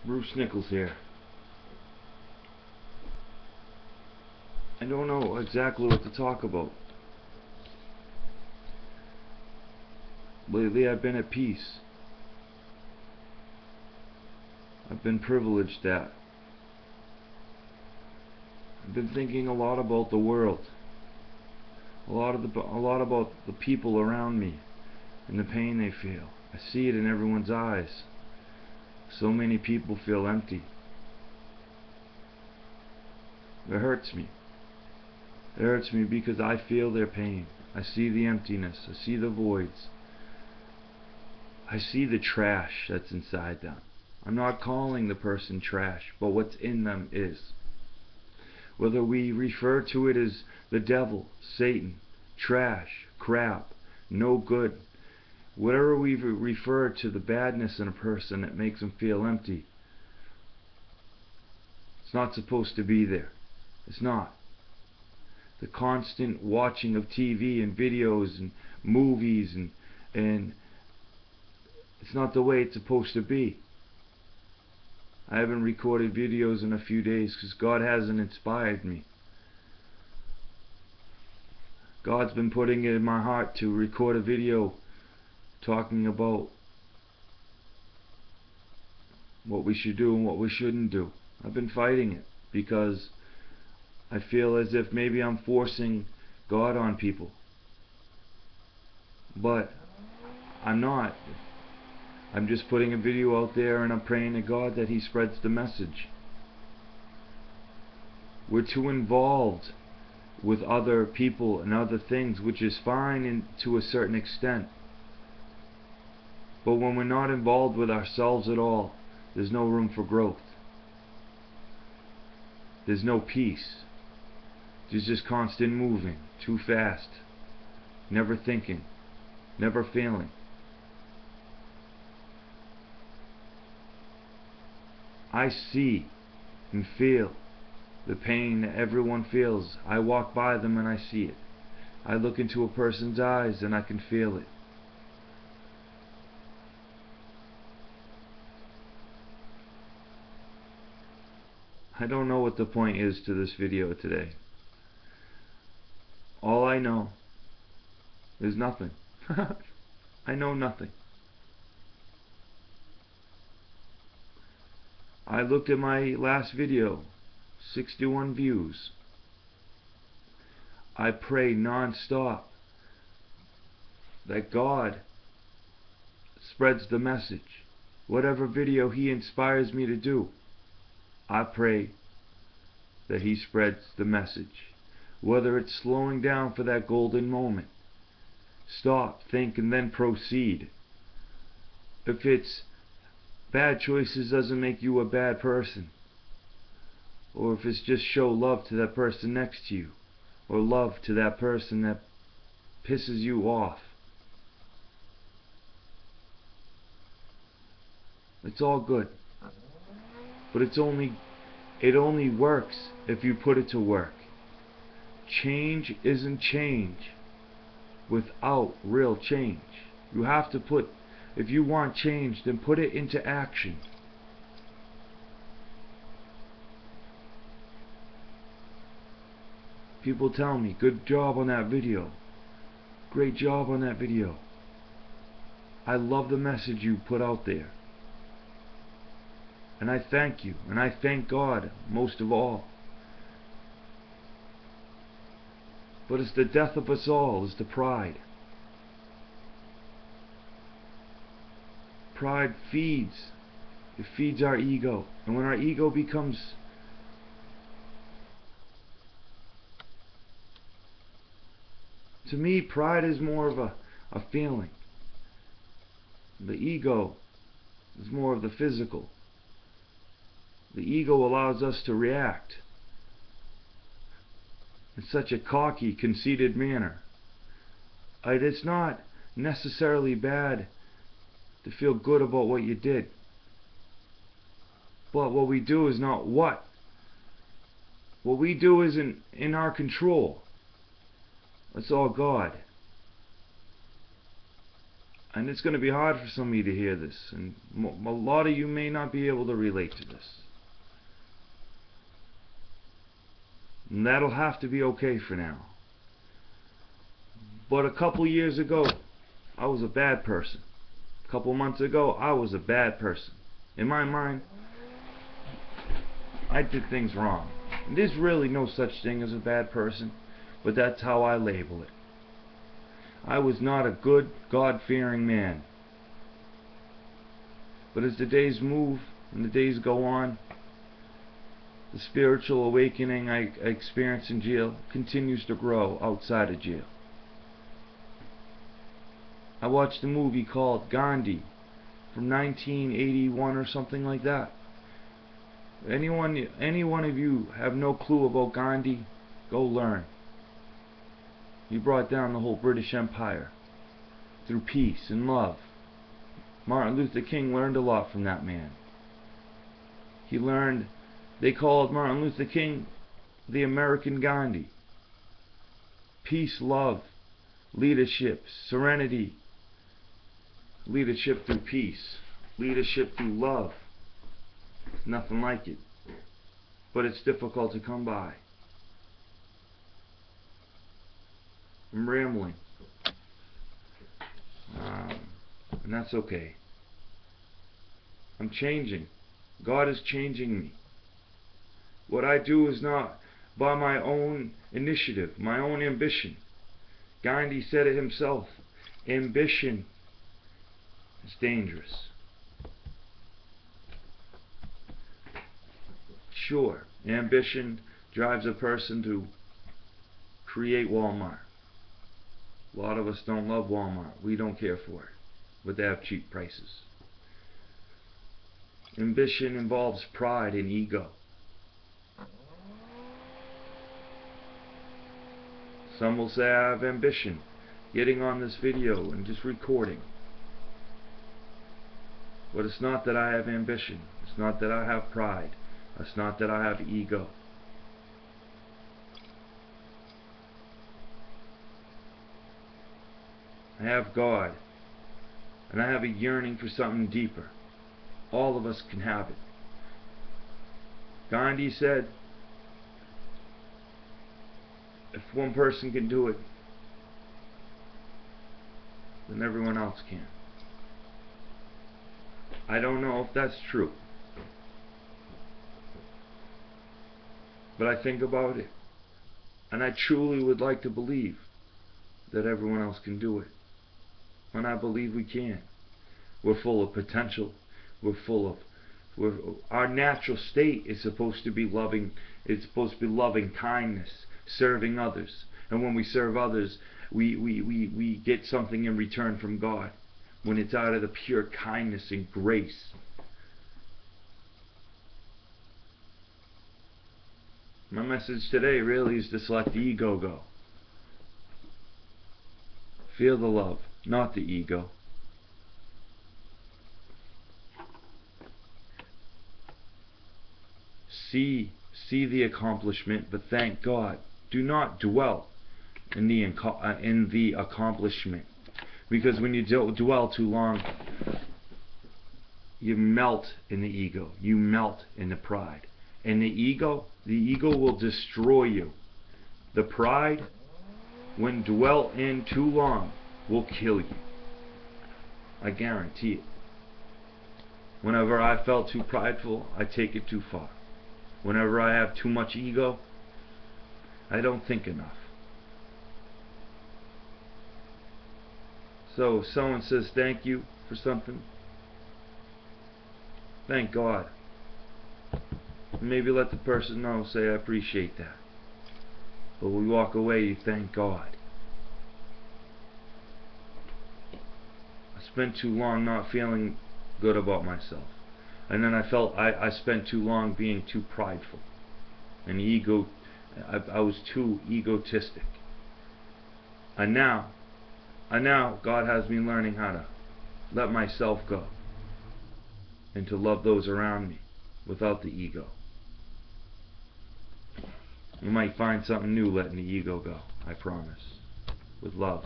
Bruce Nichols here. I don't know exactly what to talk about. Lately I've been at peace. I've been privileged that. I've been thinking a lot about the world. A lot about the people around me and the pain they feel. I see it in everyone's eyes. So many people feel empty. It hurts me. It hurts me because I feel their pain. I see the emptiness. I see the voids. I see the trash that's inside them. I'm not calling the person trash, but what's in them is. Whether we refer to it as the devil, Satan, trash, crap, no good, whatever we refer to the badness in a person that makes them feel empty, it's not supposed to be there. It's not. The constant watching of TV and videos and movies and it's not the way it's supposed to be. I haven't recorded videos in a few days because God hasn't inspired me. God's been putting it in my heart to record a video talking about what we should do and what we shouldn't do. I've been fighting it because I feel as if maybe I'm forcing God on people. But I'm not. I'm just putting a video out there and I'm praying to God that He spreads the message. We're too involved with other people and other things, which is fine to a certain extent. But when we're not involved with ourselves at all, there's no room for growth. There's no peace. There's just constant moving, too fast, never thinking, never feeling. I see and feel the pain that everyone feels. I walk by them and I see it. I look into a person's eyes and I can feel it. I don't know what the point is to this video today. All I know is nothing. I know nothing. I looked at my last video, 61 views. I pray non-stop that God spreads the message. Whatever video He inspires me to do, I pray that He spreads the message. Whether it's slowing down for that golden moment, stop, think, and then proceed. If it's bad choices doesn't make you a bad person, or if it's just show love to that person next to you, or love to that person that pisses you off, it's all good. But it only works if you put it to work. Change isn't change without real change. You have to put, if you want change, then put it into action. People tell me, good job on that video. Great job on that video. I love the message you put out there. And I thank you, and I thank God most of all. But it's the death of us all, is the pride. Pride feeds. It feeds our ego. And when our ego becomes to me, pride is more of a feeling. The ego is more of the physical. The ego allows us to react in such a cocky, conceited manner. It's not necessarily bad to feel good about what you did. But what we do is not what. What we do isn't in our control. That's all God. And it's going to be hard for some of you to hear this, and a lot of you may not be able to relate to this. And that'll have to be okay for now. But a couple years ago, I was a bad person. A couple months ago, I was a bad person. In my mind, I did things wrong. And there's really no such thing as a bad person, but that's how I label it. I was not a good, God-fearing man. But as the days move and the days go on, the spiritual awakening I experienced in jail continues to grow outside of jail. I watched a movie called Gandhi from 1981 or something like that. Any one of you have no clue about Gandhi, go learn. He brought down the whole British Empire through peace and love. Martin Luther King learned a lot from that man. He learned, they called Martin Luther King the American Gandhi. Peace, love, leadership, serenity, leadership through peace, leadership through love. It's nothing like it, but it's difficult to come by. I'm rambling, and that's okay. I'm changing. God is changing me. What I do is not by my own initiative, my own ambition. Gandhi said it himself. Ambition is dangerous. Sure, ambition drives a person to create Walmart. A lot of us don't love Walmart. We don't care for it, but they have cheap prices. Ambition involves pride and ego. Some will say I have ambition, getting on this video and just recording. But it's not that I have ambition. It's not that I have pride. It's not that I have ego. I have God, and I have a yearning for something deeper. All of us can have it. Gandhi said, if one person can do it, then everyone else can. I don't know if that's true, but I think about it, and I truly would like to believe that everyone else can do it. And I believe we can. We're full of potential. Our natural state is supposed to be loving. It's supposed to be loving kindness, serving others. And when we serve others, we get something in return from God. When it's out of the pure kindness and grace. My message today really is to let the ego go. Feel the love, not the ego. See the accomplishment, but thank God. Do not dwell in the accomplishment, because when you dwell too long, you melt in the ego. You melt in the pride, and the ego will destroy you. The pride, when dwelt in too long, will kill you. I guarantee it. Whenever I felt too prideful, I take it too far. Whenever I have too much ego, I don't think enough. So if someone says thank you for something, thank God. Maybe let the person know, say I appreciate that. But when we walk away, you thank God. I spent too long not feeling good about myself. And then I felt I spent too long being too prideful. And I was too egotistic. And now God has me learning how to let myself go. And to love those around me without the ego. You might find something new letting the ego go, I promise. With love.